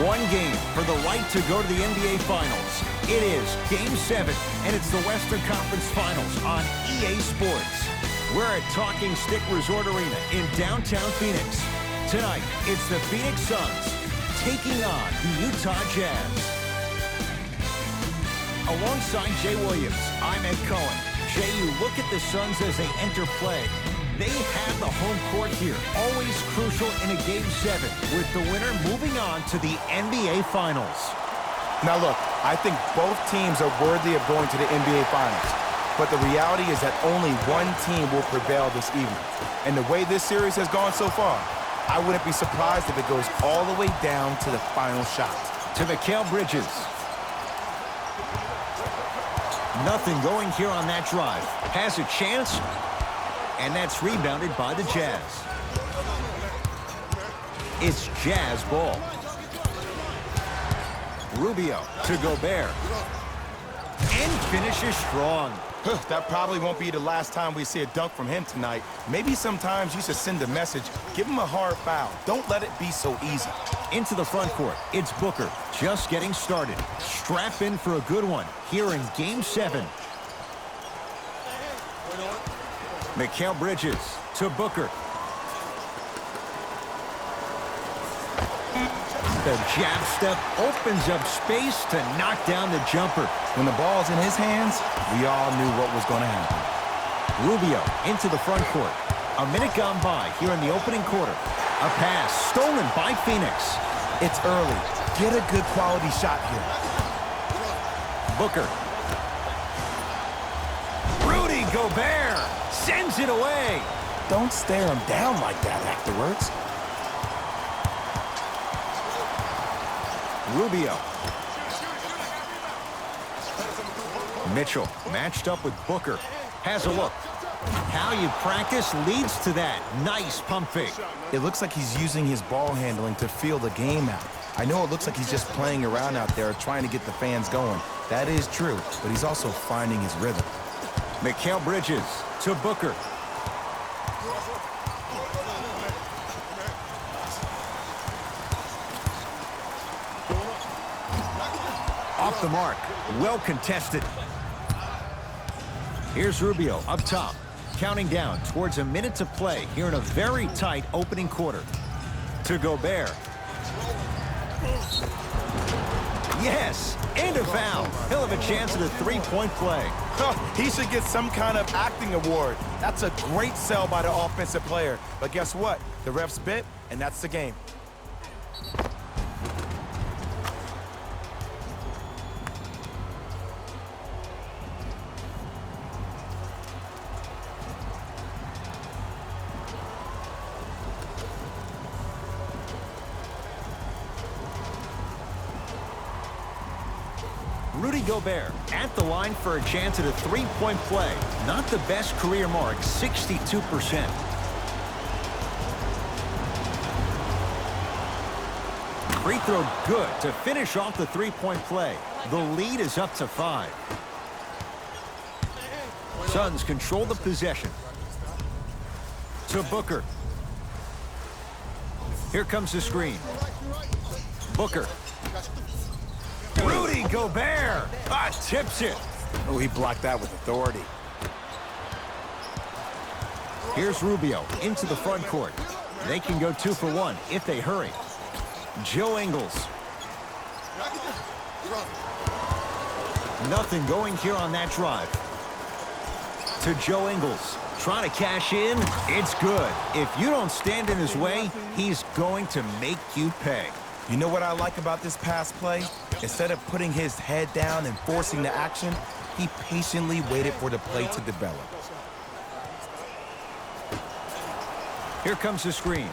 One game for the right to go to the NBA Finals. It is Game 7, and it's the Western Conference Finals on EA Sports. We're at Talking Stick Resort Arena in downtown Phoenix. Tonight, it's the Pheonix Suns taking on the Utah Jazz. Alongside Jay Williams, I'm Ed Cohen. Jay, you look at the Suns as they enter play. They have the home court here, always crucial in a Game 7, with the winner moving on to the NBA Finals. Now look, I think both teams are worthy of going to the NBA Finals. But the reality is that only one team will prevail this evening. And the way this series has gone so far, I wouldn't be surprised if it goes all the way down to the final shot. To Mikal Bridges. Nothing going here on that drive. Has a chance, and that's rebounded by the Jazz. It's Jazz ball. Rubio to Gobert. And finishes strong. That probably won't be the last time we see a dunk from him tonight. Maybe sometimes you should send a message. Give him a hard foul. Don't let it be so easy. Into the front court, it's Booker, just getting started. Strap in for a good one here in Game 7. Mikal Bridges to Booker. The jab step opens up space to knock down the jumper. When the ball's in his hands, we all knew what was going to happen. Rubio into the front court. A minute gone by here in the opening quarter. A pass stolen by Phoenix. It's early. Get a good quality shot here. Booker. Rudy Gobert sends it away. Don't stare him down like that afterwards. Rubio. Mitchell matched up with Booker. Has a look. How you practice leads to that. Nice pump fake. It looks like he's using his ball handling to feel the game out. I know it looks like he's just playing around out there trying to get the fans going. That is true, but he's also finding his rhythm. Mikal Bridges to Booker. Off the mark. Well contested. Here's Rubio up top. Counting down towards a minute to play here in a very tight opening quarter. To Gobert. Yes, and a foul. He'll have a chance at a three-point play. He should get some kind of acting award. That's a great sell by the offensive player. But guess what? The refs bit, and that's the game. Rudy Gobert at the line for a chance at a three-point play. Not the best career mark, 62%. Free throw good to finish off the three-point play. The lead is up to 5. Suns control the possession. To Booker. Here comes the screen. Booker. Rudy Gobert tips it. Oh, he blocked that with authority. Here's Rubio into the front court. They can go 2 for 1 if they hurry. Joe Ingles. Nothing going here on that drive. To Joe Ingles. Trying to cash in. It's good. If you don't stand in his way, he's going to make you pay. You know what I like about this pass play? Instead of putting his head down and forcing the action, he patiently waited for the play to develop. Here comes the screen.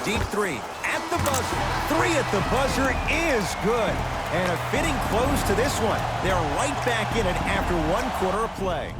Deep three at the buzzer. 3 at the buzzer is good. And a fitting close to this one. They're right back in it after 1 quarter of play.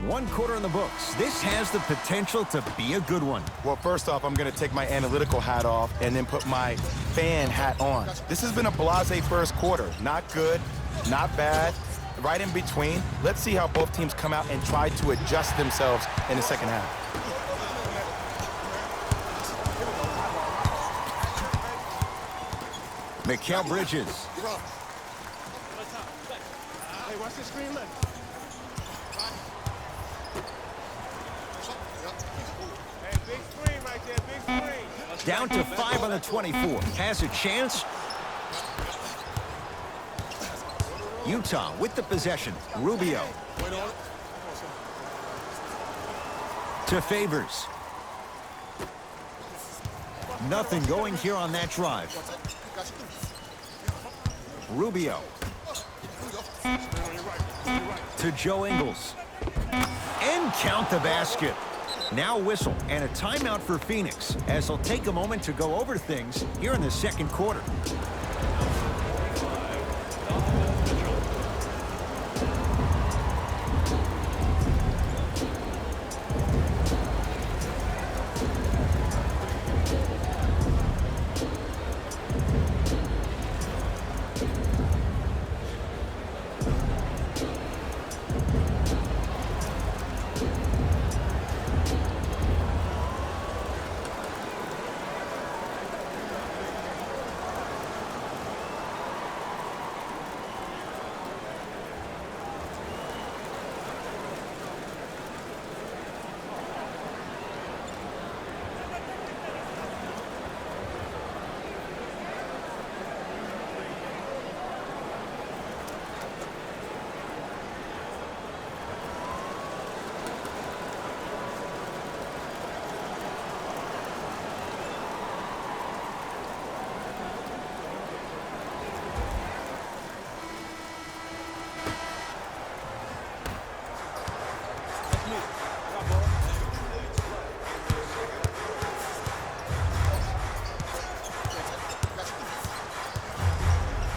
One quarter in the books. This has the potential to be a good one. Well, first off, I'm going to take my analytical hat off and then put my fan hat on. This has been a blasé first quarter. Not good, not bad, right in between. Let's see how both teams come out and try to adjust themselves in the second half. Mikal Bridges. Hey, watch the screen left. Hey, big screen right there, big screen. Down to 5 on the 24. Has a chance. Utah with the possession. Rubio. To Favors. Nothing going here on that drive. Rubio. To Joe Ingles. And count the basket. Now whistle and a timeout for Phoenix as they'll take a moment to go over things here in the second quarter.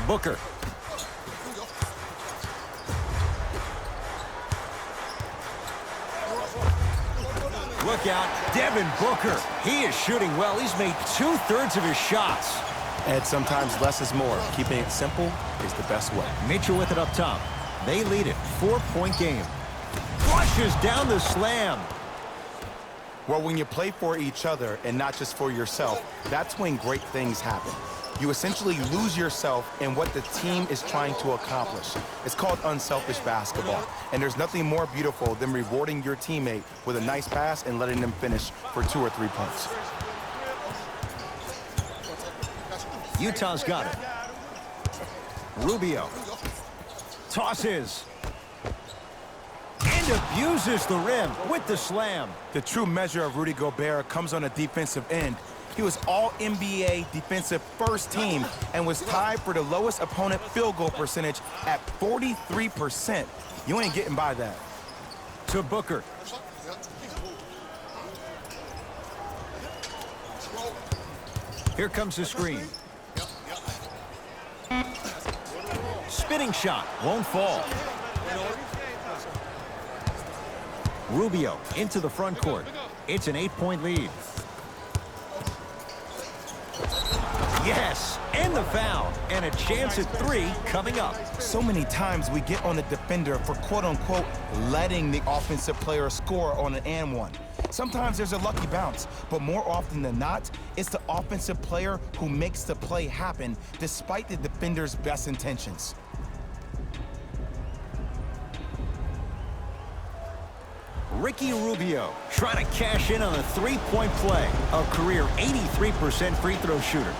Booker. Look out, Devin Booker. He is shooting well. He's made 2/3 of his shots. And sometimes less is more. Keeping it simple is the best way. Mitchell with it up top. They lead it. 4-point game. Flushes down the slam. Well, when you play for each other and not just for yourself, that's when great things happen. You essentially lose yourself in what the team is trying to accomplish. It's called unselfish basketball. And there's nothing more beautiful than rewarding your teammate with a nice pass and letting them finish for 2 or 3 points. Utah's got it. Rubio. Tosses. And abuses the rim with the slam. The true measure of Rudy Gobert comes on the defensive end. He was all-NBA defensive first team and was tied for the lowest opponent field goal percentage at 43%. You ain't getting by that. To Booker. Here comes the screen. Spinning shot. Won't fall. Rubio into the front court. It's an 8-point lead. Yes, and the foul, and a chance at 3 coming up. So many times we get on the defender for quote-unquote letting the offensive player score on an and one. Sometimes there's a lucky bounce, but more often than not, it's the offensive player who makes the play happen despite the defender's best intentions. Ricky Rubio trying to cash in on a 3-point play. A career 83% free throw shooter.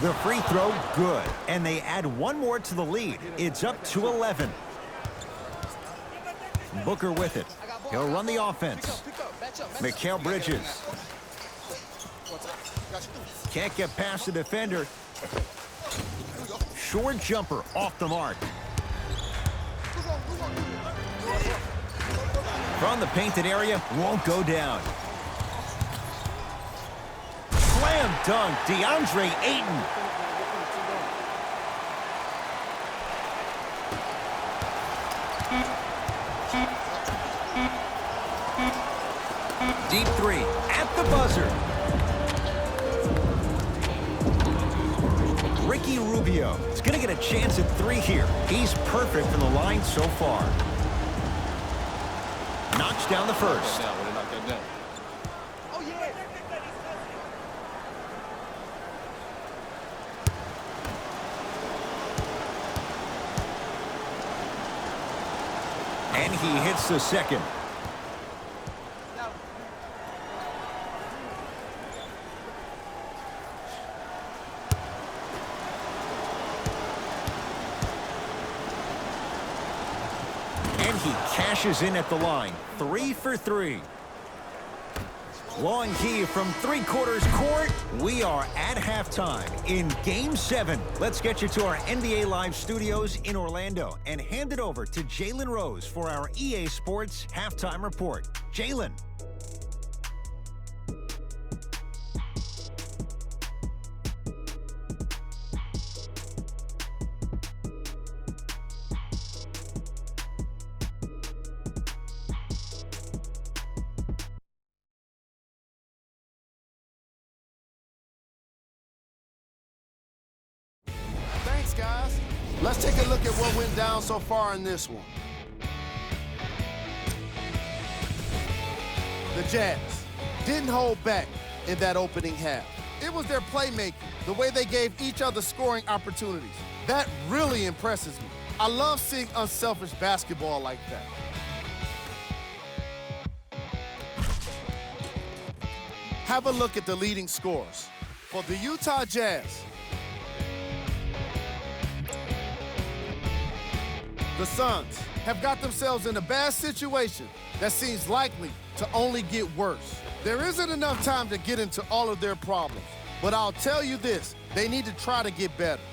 The free throw, good. And they add 1 more to the lead. It's up to 11. Booker with it. He'll run the offense. Mikal Bridges. Can't get past the defender. Short jumper off the mark. From the painted area, won't go down. Slam dunk, DeAndre Ayton. deep three at the buzzer. Ricky Rubio is going to get a chance at three here. He's perfect from the line so far. Knocks down the first. And he hits the second. And he cashes in at the line. 3 for 3. Long key from three-quarters court. We are at halftime in Game 7. Let's get you to our NBA Live studios in Orlando and hand it over to Jalen Rose for our EA Sports Halftime Report. Jalen. Thanks, guys. Let's take a look at what went down so far in this one. The Jazz didn't hold back in that opening half. It was their playmaking, the way they gave each other scoring opportunities. That really impresses me. I love seeing unselfish basketball like that. Have a look at the leading scorers. For the Utah Jazz, the Suns have got themselves in a bad situation that seems likely to only get worse. There isn't enough time to get into all of their problems, but I'll tell you this, they need to try to get better.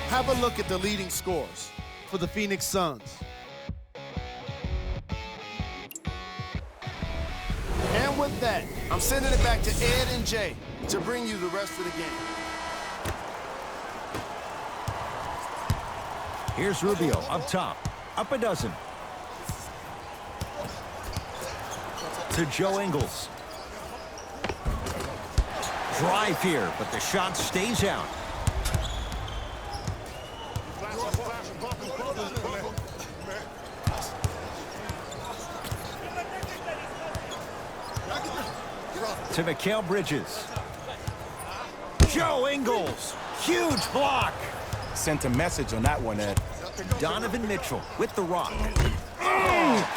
Have a look at the leading scorers for the Pheonix Suns. And with that, I'm sending it back to Ed and Jay to bring you the rest of the game. Here's Rubio up top. Up a dozen. To Joe Ingles. Drive here, but the shot stays out. To Mikal Bridges. Joe Ingles. Huge block. Sent a message on that one, Ed. Donovan Mitchell with the rock.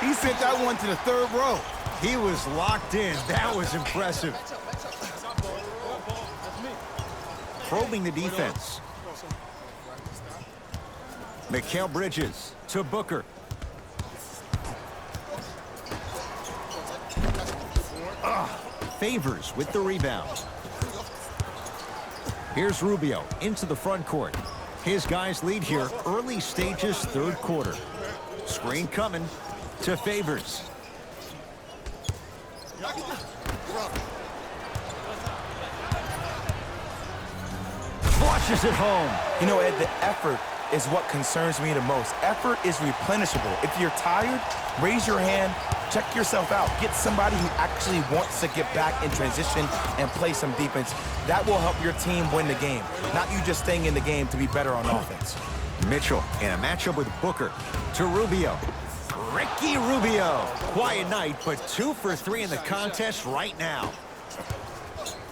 He sent that one to the third row. He was locked in. That was impressive. Probing the defense. Mikal Bridges to Booker. Favors with the rebound. Here's Rubio into the front court. His guys lead here early stages third quarter. Screen coming to Favors. Flushes it home. You know, Ed, the effort is what concerns me the most. Effort is replenishable. If you're tired, raise your hand, check yourself out. Get somebody who actually wants to get back in transition and play some defense. That will help your team win the game, not you just staying in the game to be better on offense. Mitchell in a matchup with Booker to Rubio. Ricky Rubio. Quiet night, but 2 for 3 in the contest right now.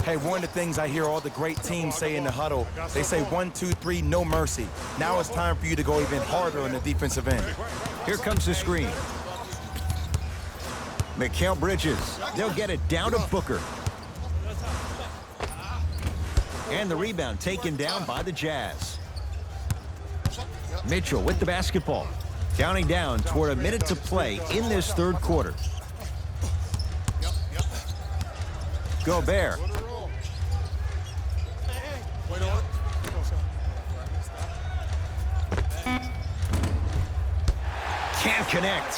Hey, one of the things I hear all the great teams say in the huddle, they say 1, 2, 3, no mercy. Now it's time for you to go even harder on the defensive end. Here comes the screen. Mikal Bridges. They'll get it down to Booker. And the rebound taken down by the Jazz. Mitchell with the basketball. Counting down toward a minute to play in this third quarter. Gobert. Can't connect.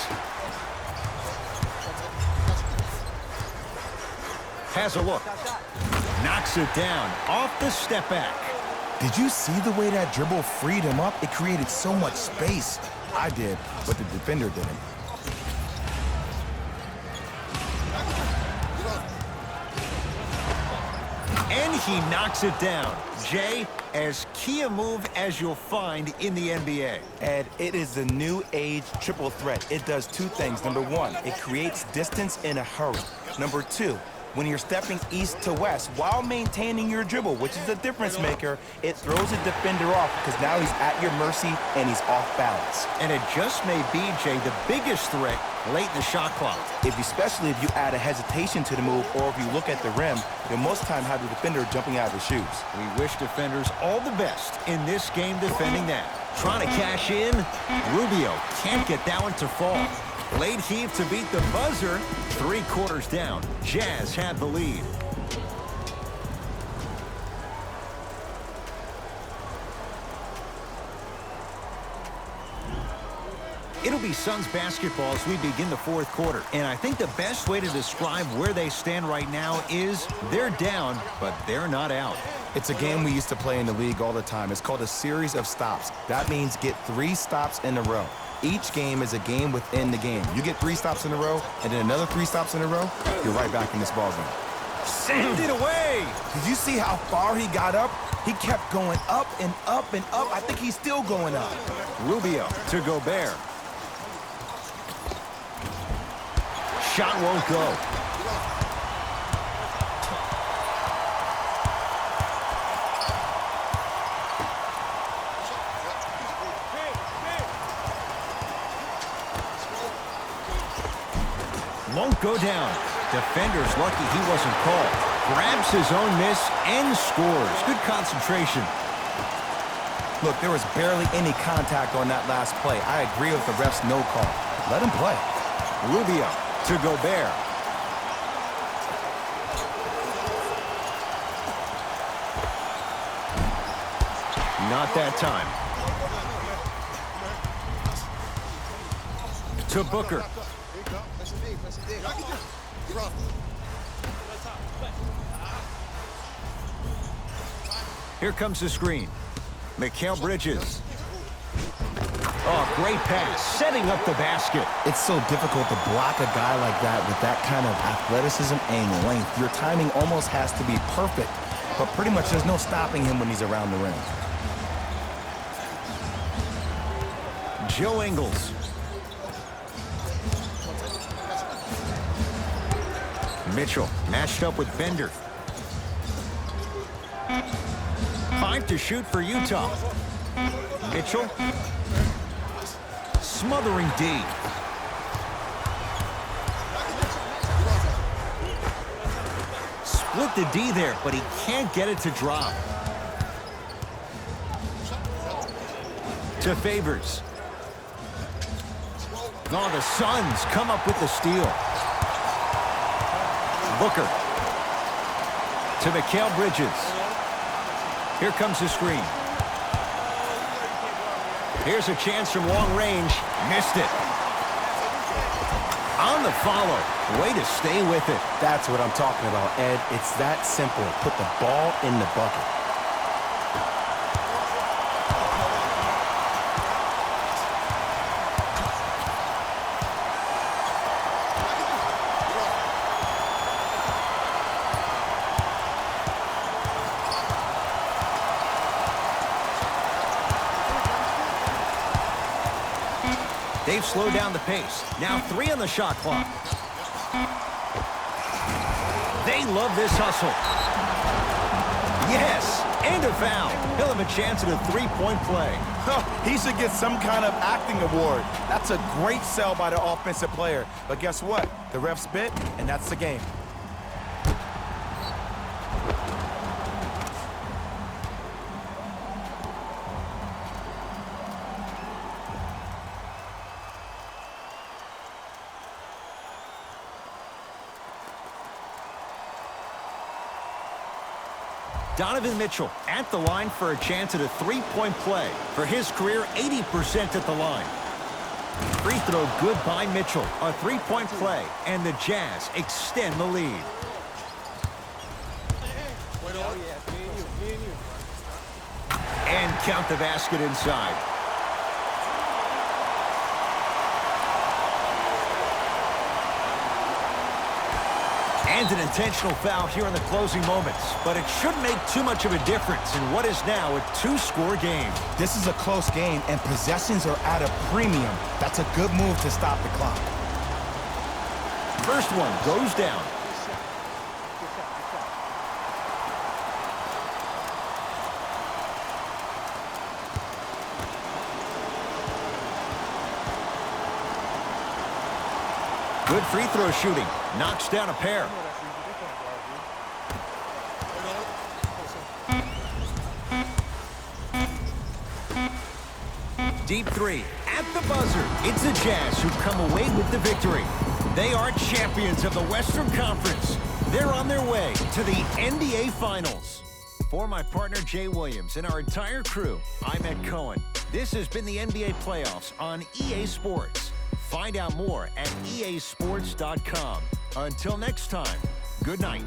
Has a look. Knocks it down off the step back. Did you see the way that dribble freed him up? It created so much space. I did, but the defender didn't. he knocks it down. Jay, as key a move as you'll find in the NBA. Ed, it is the new age triple threat. It does two things. Number one, it creates distance in a hurry. Number two, when you're stepping east to west while maintaining your dribble, which is a difference maker, it throws a defender off because now he's at your mercy and he's off balance. And it just may be, Jay, the biggest threat late in the shot clock. Especially if you add a hesitation to the move, or if you look at the rim, you'll most of the time have the defender jumping out of his shoes. We wish defenders all the best in this game defending that. Trying to cash in. Rubio can't get that one to fall. Late heave to beat the buzzer. 3 quarters down. Jazz had the lead. It'll be Suns basketball as we begin the 4th quarter. And I think the best way to describe where they stand right now is they're down, but they're not out. It's a game we used to play in the league all the time. It's called a series of stops. That means get 3 stops in a row. Each game is a game within the game. You get 3 stops in a row, and then another 3 stops in a row, you're right back in this ball game. Send it away! Did you see how far he got up? He kept going up and up and up. I think he's still going up. Rubio to Gobert. Shot won't go. Won't go down. Defender's lucky he wasn't called. Grabs his own miss and scores. Good concentration. Look, there was barely any contact on that last play. I agree with the ref's no call. Let him play. Rubio to Gobert. Not that time. To Booker. Here comes the screen. Mikal Bridges. Oh, great pass, setting up the basket. It's so difficult to block a guy like that with that kind of athleticism and length. Your timing almost has to be perfect, but pretty much there's no stopping him when he's around the rim. Joe Ingles. Mitchell matched up with Bender. 5 to shoot for Utah. Mitchell. Smothering D. Split the D there, but he can't get it to drop. To Favors. Oh, the Suns come up with the steal. Booker. To Mikal Bridges. Here comes the screen. Here's a chance from long range. Missed it. On the follow. Way to stay with it. That's what I'm talking about, Ed. It's that simple. Put the ball in the bucket. They've slowed down the pace. Now 3 on the shot clock. They love this hustle. Yes, and a foul. He'll have a chance at a 3-point play. He should get some kind of acting award. That's a great sell by the offensive player. But guess what? The ref spit, and that's the game. Donovan Mitchell at the line for a chance at a 3-point play. For his career, 80% at the line. Free throw good by Mitchell. A 3-point play, and the Jazz extend the lead. And count the basket inside. And an intentional foul here in the closing moments, but it shouldn't make too much of a difference in what is now a 2-score game. This is a close game, and possessions are at a premium. That's a good move to stop the clock. First one goes down. Good free throw shooting. Knocks down a pair. Deep three at the buzzer. It's the Jazz who come away with the victory. They are champions of the Western Conference. They're on their way to the NBA Finals. For my partner, Jay Williams, and our entire crew, I'm Ed Cohen. This has been the NBA Playoffs on EA Sports. Find out more at easports.com. Until next time, good night.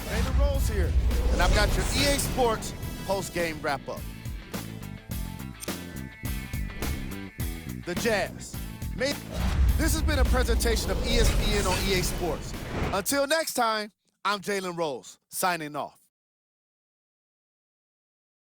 Jalen Rose here, and I've got your EA Sports post-game wrap-up. The Jazz. This has been a presentation of ESPN on EA Sports. Until next time, I'm Jalen Rose, signing off.